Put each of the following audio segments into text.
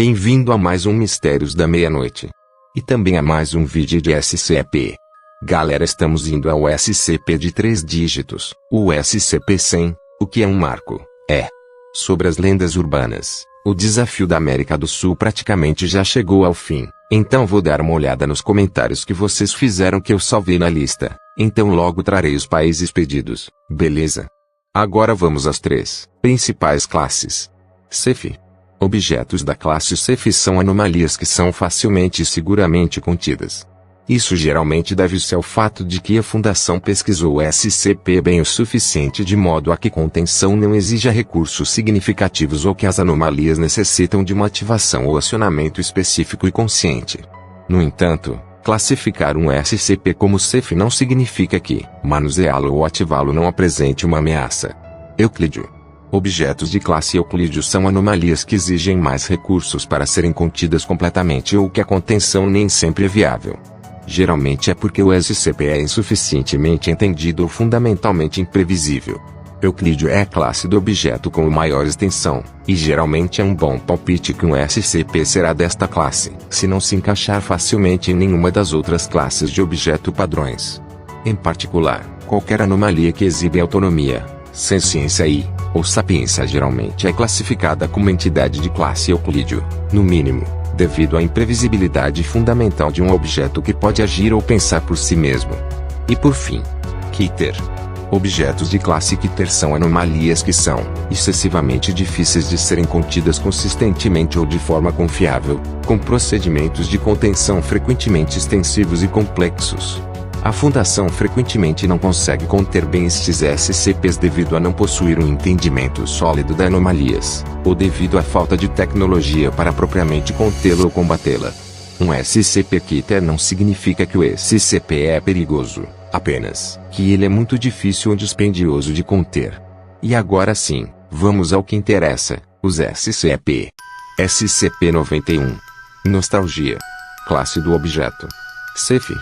Bem-vindo a mais um Mistérios da Meia-Noite. E também a mais um vídeo de SCP. Galera, estamos indo ao SCP de 3 dígitos, o SCP-100, o que é um marco. Sobre as lendas urbanas, o desafio da América do Sul praticamente já chegou ao fim. Então vou dar uma olhada nos comentários que vocês fizeram que eu salvei na lista. Então logo trarei os países pedidos, beleza? Agora vamos às 3 principais classes. CEF. Objetos da classe CEF são anomalias que são facilmente e seguramente contidas. Isso geralmente deve-se ao fato de que a Fundação pesquisou o SCP bem o suficiente de modo a que contenção não exija recursos significativos ou que as anomalias necessitam de uma ativação ou acionamento específico e consciente. No entanto, classificar um SCP como CEF não significa que manuseá-lo ou ativá-lo não apresente uma ameaça. Euclídeo. Objetos de classe Euclídeo são anomalias que exigem mais recursos para serem contidas completamente ou que a contenção nem sempre é viável. Geralmente é porque o SCP é insuficientemente entendido ou fundamentalmente imprevisível. Euclídeo é a classe do objeto com maior extensão, e geralmente é um bom palpite que um SCP será desta classe, se não se encaixar facilmente em nenhuma das outras classes de objeto padrões. Em particular, qualquer anomalia que exibe autonomia, senciência ou sapiência geralmente é classificada como entidade de classe Euclídeo, no mínimo, devido à imprevisibilidade fundamental de um objeto que pode agir ou pensar por si mesmo. E por fim, Keter. Objetos de classe Keter são anomalias que são excessivamente difíceis de serem contidas consistentemente ou de forma confiável, com procedimentos de contenção frequentemente extensivos e complexos. A Fundação frequentemente não consegue conter bem estes SCPs devido a não possuir um entendimento sólido das anomalias, ou devido à falta de tecnologia para propriamente contê-la ou combatê-la. Um SCP Keter não significa que o SCP é perigoso, apenas que ele é muito difícil ou dispendioso de conter. E agora sim, vamos ao que interessa, os SCP. SCP-91. Nostalgia. Classe do objeto. CEF.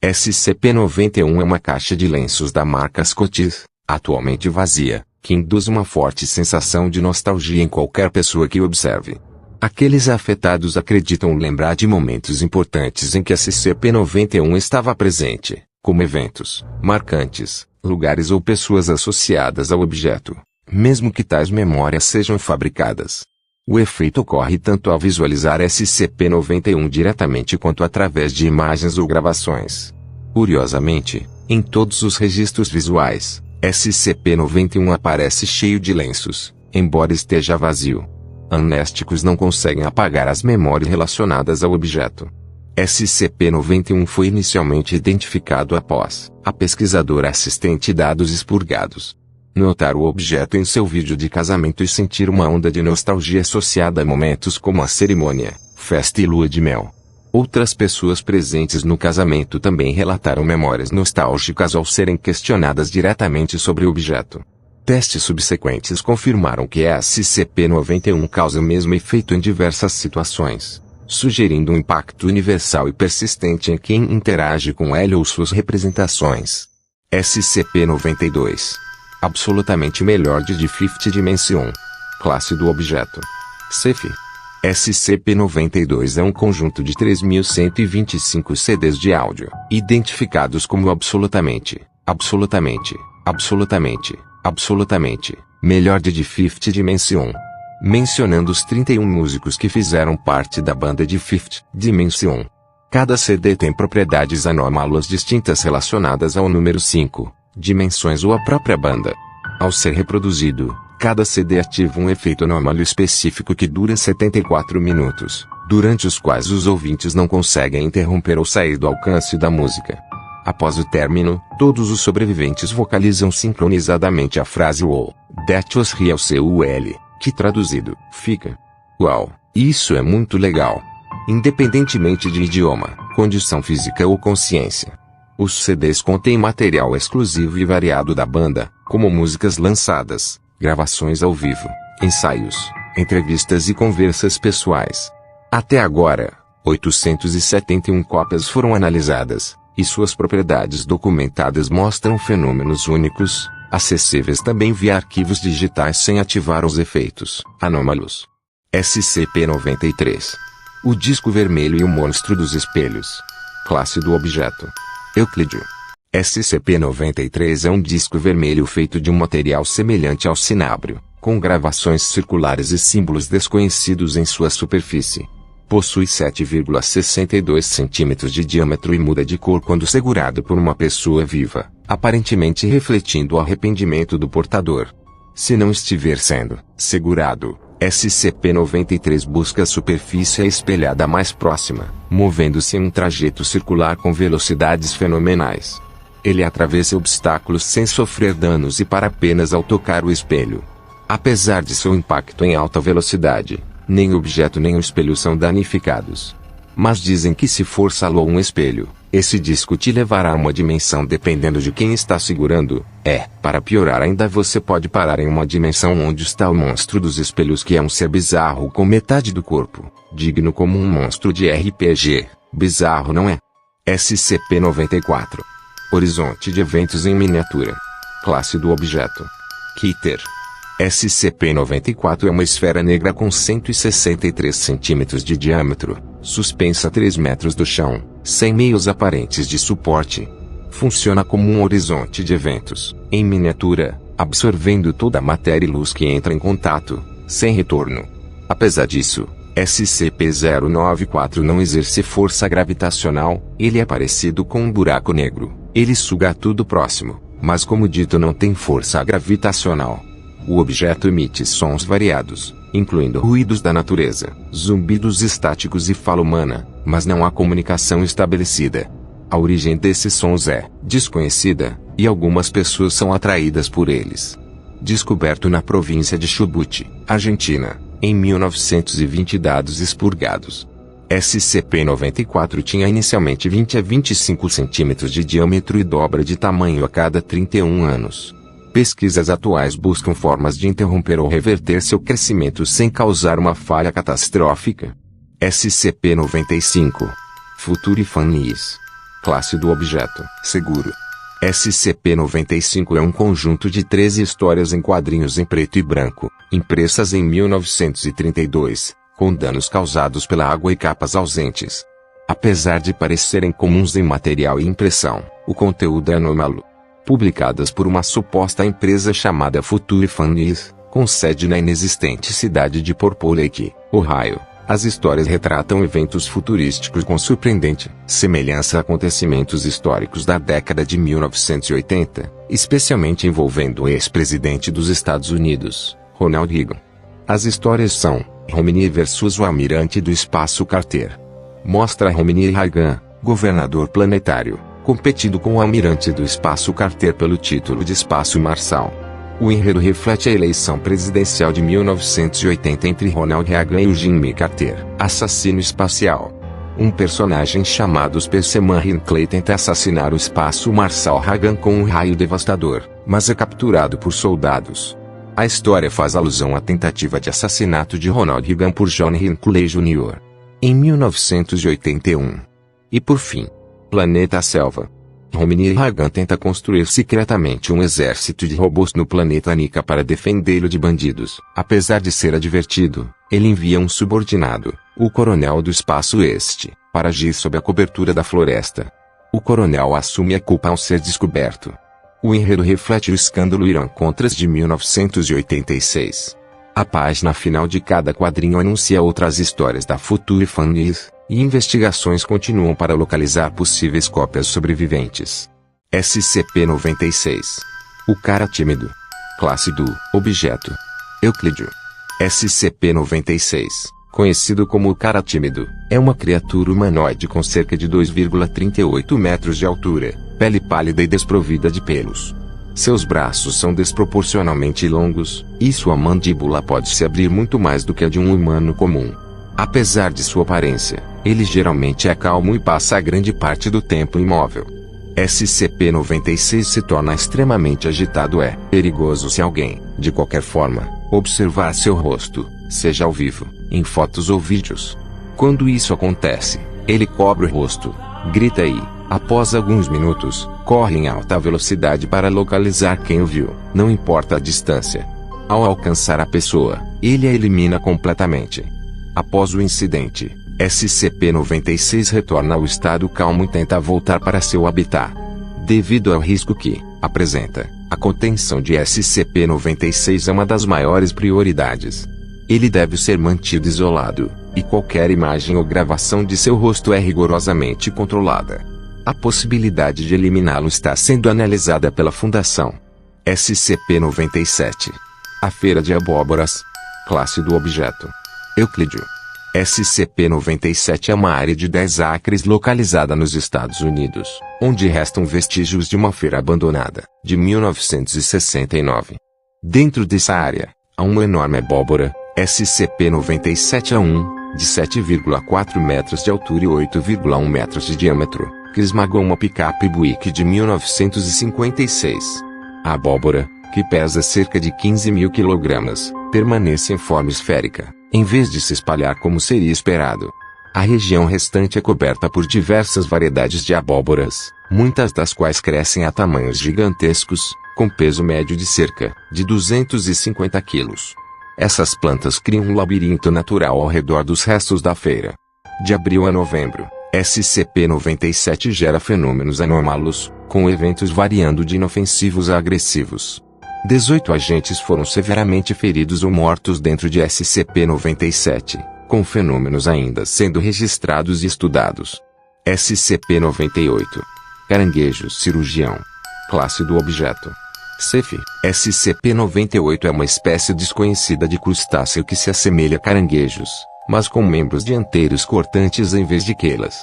SCP-91 é uma caixa de lenços da marca Scotties, atualmente vazia, que induz uma forte sensação de nostalgia em qualquer pessoa que observe. Aqueles afetados acreditam lembrar de momentos importantes em que SCP-91 estava presente, como eventos marcantes, lugares ou pessoas associadas ao objeto, mesmo que tais memórias sejam fabricadas. O efeito ocorre tanto ao visualizar SCP-91 diretamente quanto através de imagens ou gravações. Curiosamente, em todos os registros visuais, SCP-91 aparece cheio de lenços, embora esteja vazio. Amnésticos não conseguem apagar as memórias relacionadas ao objeto. SCP-91 foi inicialmente identificado após a pesquisadora assistente dados expurgados. Notar o objeto em seu vídeo de casamento e sentir uma onda de nostalgia associada a momentos como a cerimônia, festa e lua de mel. Outras pessoas presentes no casamento também relataram memórias nostálgicas ao serem questionadas diretamente sobre o objeto. Testes subsequentes confirmaram que a SCP-91 causa o mesmo efeito em diversas situações, sugerindo um impacto universal e persistente em quem interage com ela ou suas representações. SCP-92. Absolutamente melhor de Fifth Dimension. Classe do objeto. CEF. SCP-92 é um conjunto de 3.125 CDs de áudio, identificados como absolutamente melhor de Fifth Dimension, mencionando os 31 músicos que fizeram parte da banda de Fifth Dimension. Cada CD tem propriedades anômalas distintas relacionadas ao número 5, dimensões ou à própria banda. Ao ser reproduzido, cada CD ativa um efeito anômalo específico que dura 74 minutos, durante os quais os ouvintes não conseguem interromper ou sair do alcance da música. Após o término, todos os sobreviventes vocalizam sincronizadamente a frase "Wow, that was real CUL", que traduzido, fica "Uau, isso é muito legal", independentemente de idioma, condição física ou consciência. Os CDs contêm material exclusivo e variado da banda, como músicas lançadas, gravações ao vivo, ensaios, entrevistas e conversas pessoais. Até agora, 871 cópias foram analisadas, e suas propriedades documentadas mostram fenômenos únicos, acessíveis também via arquivos digitais sem ativar os efeitos anômalos. SCP-93. O disco vermelho e o monstro dos espelhos. Classe do objeto: Euclídeo. SCP-93 é um disco vermelho feito de um material semelhante ao cinábrio, com gravações circulares e símbolos desconhecidos em sua superfície. Possui 7,62 centímetros de diâmetro e muda de cor quando segurado por uma pessoa viva, aparentemente refletindo o arrependimento do portador. Se não estiver sendo segurado, SCP-93 busca a superfície espelhada mais próxima, movendo-se em um trajeto circular com velocidades fenomenais. Ele atravessa obstáculos sem sofrer danos e para apenas ao tocar o espelho. Apesar de seu impacto em alta velocidade, nem o objeto nem o espelho são danificados. Mas dizem que se forçá-lo um espelho, esse disco te levará a uma dimensão dependendo de quem está segurando. Para piorar ainda, você pode parar em uma dimensão onde está o monstro dos espelhos, que é um ser bizarro com metade do corpo, digno como um monstro de RPG. Bizarro, não é? SCP-94. Horizonte de eventos em miniatura. Classe do objeto: Keter. SCP-94 é uma esfera negra com 163 centímetros de diâmetro, suspensa a 3 metros do chão, sem meios aparentes de suporte. Funciona como um horizonte de eventos, em miniatura, absorvendo toda a matéria e luz que entra em contato, sem retorno. Apesar disso, SCP-094 não exerce força gravitacional. Ele é parecido com um buraco negro. Ele suga tudo próximo, mas como dito não tem força gravitacional. O objeto emite sons variados, incluindo ruídos da natureza, zumbidos estáticos e fala humana, mas não há comunicação estabelecida. A origem desses sons é desconhecida, e algumas pessoas são atraídas por eles. Descoberto na província de Chubut, Argentina, em 1920. Dados expurgados. SCP-94 tinha inicialmente 20 a 25 centímetros de diâmetro e dobra de tamanho a cada 31 anos. Pesquisas atuais buscam formas de interromper ou reverter seu crescimento sem causar uma falha catastrófica. SCP-95. Future Funnies. Classe do objeto: seguro. SCP-95 é um conjunto de 13 histórias em quadrinhos em preto e branco, impressas em 1932, com danos causados pela água e capas ausentes. Apesar de parecerem comuns em material e impressão, o conteúdo é anômalo. Publicadas por uma suposta empresa chamada Future Funnies, com sede na inexistente cidade de Purple Lake, Ohio, as histórias retratam eventos futurísticos com surpreendente semelhança a acontecimentos históricos da década de 1980, especialmente envolvendo o ex-presidente dos Estados Unidos, Ronald Reagan. As histórias são Romney vs o Almirante do Espaço Carter. Mostra Romney Reagan, governador planetário, competindo com o Almirante do Espaço Carter pelo título de Espaço Marçal. O enredo reflete a eleição presidencial de 1980 entre Ronald Reagan e o Jimmy Carter, assassino espacial. Um personagem chamado Specimen Hinckley tenta assassinar o Espaço Marçal Reagan com um raio devastador, mas é capturado por soldados. A história faz alusão à tentativa de assassinato de Ronald Reagan por John Hinckley Jr. em 1981. E por fim, Planeta Selva. Romney Reagan tenta construir secretamente um exército de robôs no planeta Nika para defendê-lo de bandidos. Apesar de ser advertido, ele envia um subordinado, o Coronel do Espaço Oeste, para agir sob a cobertura da floresta. O coronel assume a culpa ao ser descoberto. O enredo reflete o escândalo Irã-Contras de 1986. A página final de cada quadrinho anuncia outras histórias da Future Funnies, e investigações continuam para localizar possíveis cópias sobreviventes. SCP-96. O cara tímido. Classe do objeto: Euclídeo. SCP-96, conhecido como o cara tímido, é uma criatura humanoide com cerca de 2,38 metros de altura, pele pálida e desprovida de pelos. Seus braços são desproporcionalmente longos, e sua mandíbula pode se abrir muito mais do que a de um humano comum. Apesar de sua aparência, ele geralmente é calmo e passa a grande parte do tempo imóvel. SCP-96 se torna extremamente agitado. É perigoso se alguém, de qualquer forma, observar seu rosto, seja ao vivo, em fotos ou vídeos. Quando isso acontece, ele cobre o rosto, grita e, após alguns minutos, corre em alta velocidade para localizar quem o viu, não importa a distância. Ao alcançar a pessoa, ele a elimina completamente. Após o incidente, SCP-96 retorna ao estado calmo e tenta voltar para seu habitat. Devido ao risco que apresenta, a contenção de SCP-96 é uma das maiores prioridades. Ele deve ser mantido isolado, e qualquer imagem ou gravação de seu rosto é rigorosamente controlada. A possibilidade de eliminá-lo está sendo analisada pela Fundação. SCP-97. A Feira de Abóboras. Classe do objeto: Euclídeo. SCP-97 é uma área de 10 acres localizada nos Estados Unidos, onde restam vestígios de uma feira abandonada, de 1969. Dentro dessa área, há uma enorme abóbora, SCP-97A1, de 7,4 metros de altura e 8,1 metros de diâmetro, que esmagou uma picape Buick de 1956. A abóbora, que pesa cerca de 15.000 kg, permanece em forma esférica, em vez de se espalhar como seria esperado. A região restante é coberta por diversas variedades de abóboras, muitas das quais crescem a tamanhos gigantescos, com peso médio de cerca de 250 kg. Essas plantas criam um labirinto natural ao redor dos restos da feira. De abril a novembro, SCP-97 gera fenômenos anômalos, com eventos variando de inofensivos a agressivos. 18 agentes foram severamente feridos ou mortos dentro de SCP-97, com fenômenos ainda sendo registrados e estudados. SCP-98. Caranguejo cirurgião. Classe do objeto: Ceph. SCP-98 é uma espécie desconhecida de crustáceo que se assemelha a caranguejos, mas com membros dianteiros cortantes em vez de quelas.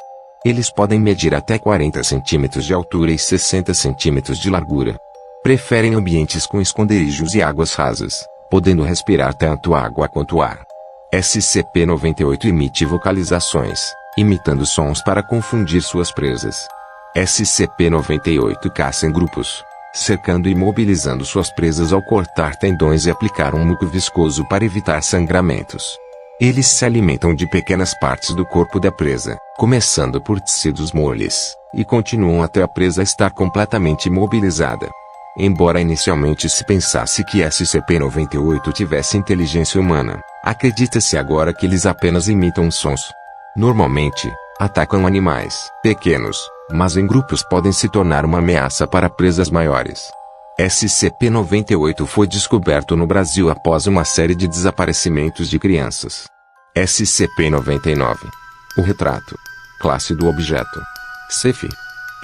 Eles podem medir até 40 centímetros de altura e 60 centímetros de largura. Preferem ambientes com esconderijos e águas rasas, podendo respirar tanto água quanto ar. SCP-98 emite vocalizações, imitando sons para confundir suas presas. SCP-98 caça em grupos, cercando e imobilizando suas presas ao cortar tendões e aplicar um muco viscoso para evitar sangramentos. Eles se alimentam de pequenas partes do corpo da presa, começando por tecidos moles, e continuam até a presa estar completamente imobilizada. Embora inicialmente se pensasse que SCP-98 tivesse inteligência humana, acredita-se agora que eles apenas imitam sons. Normalmente, atacam animais pequenos, mas em grupos podem se tornar uma ameaça para presas maiores. SCP-98 foi descoberto no Brasil após uma série de desaparecimentos de crianças. SCP-99. O retrato. Classe do objeto: Ceph.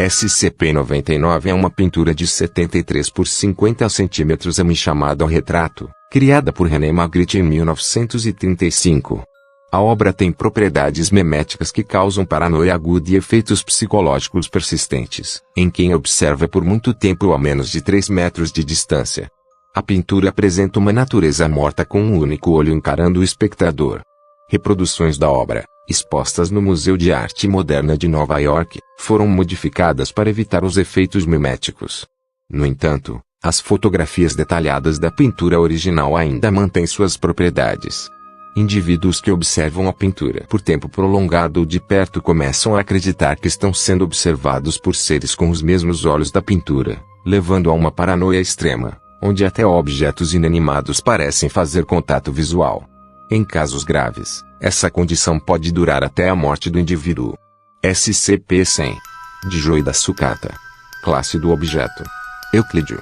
SCP-99 é uma pintura de 73 por 50 centímetros chamada O Retrato, criada por René Magritte em 1935. A obra tem propriedades meméticas que causam paranoia aguda e efeitos psicológicos persistentes, em quem observa por muito tempo a menos de 3 metros de distância. A pintura apresenta uma natureza morta com um único olho encarando o espectador. Reproduções da obra, expostas no Museu de Arte Moderna de Nova York, foram modificadas para evitar os efeitos miméticos. No entanto, as fotografias detalhadas da pintura original ainda mantêm suas propriedades. Indivíduos que observam a pintura por tempo prolongado ou de perto começam a acreditar que estão sendo observados por seres com os mesmos olhos da pintura, levando a uma paranoia extrema, onde até objetos inanimados parecem fazer contato visual. Em casos graves, essa condição pode durar até a morte do indivíduo. SCP-100. Dijoida sucata. Classe do objeto: Euclídeo.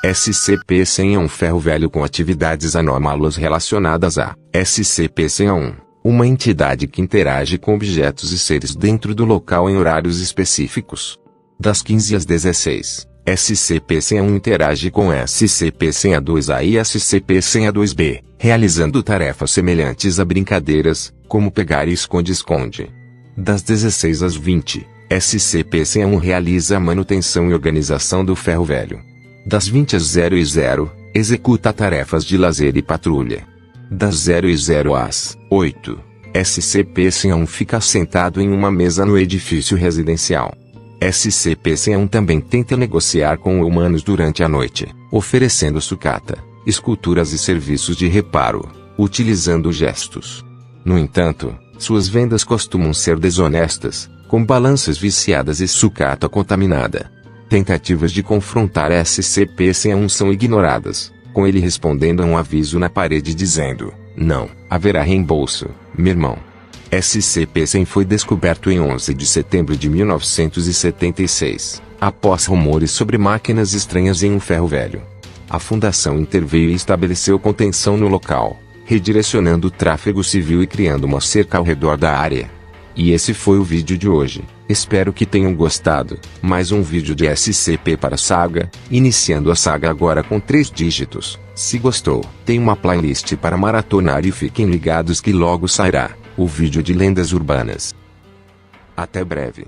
SCP-100 é um ferro velho com atividades anômalas relacionadas a SCP-100A1, uma entidade que interage com objetos e seres dentro do local em horários específicos. Das 15 às 16, SCP-100A1 interage com SCP-100A2A e SCP-100A2B, realizando tarefas semelhantes a brincadeiras, como pegar e esconde-esconde. Das 16 às 20, SCP-100A1 realiza a manutenção e organização do ferro velho. Das 20 às 00, executa tarefas de lazer e patrulha. Das 00 às 8, SCP-100A1 fica sentado em uma mesa no edifício residencial. SCP-100A1 também tenta negociar com humanos durante a noite, oferecendo sucata, esculturas e serviços de reparo, utilizando gestos. No entanto, suas vendas costumam ser desonestas, com balanças viciadas e sucata contaminada. Tentativas de confrontar SCP-100A1 são ignoradas. com ele respondendo a um aviso na parede dizendo: "Não haverá reembolso, meu irmão." SCP-100 foi descoberto em 11 de setembro de 1976, após rumores sobre máquinas estranhas em um ferro velho. A Fundação interveio e estabeleceu contenção no local, redirecionando o tráfego civil e criando uma cerca ao redor da área. E esse foi o vídeo de hoje. Espero que tenham gostado. Mais um vídeo de SCP para a saga, iniciando a saga agora com 3 dígitos. Se gostou, tem uma playlist para maratonar e fiquem ligados que logo sairá o vídeo de lendas urbanas. Até breve.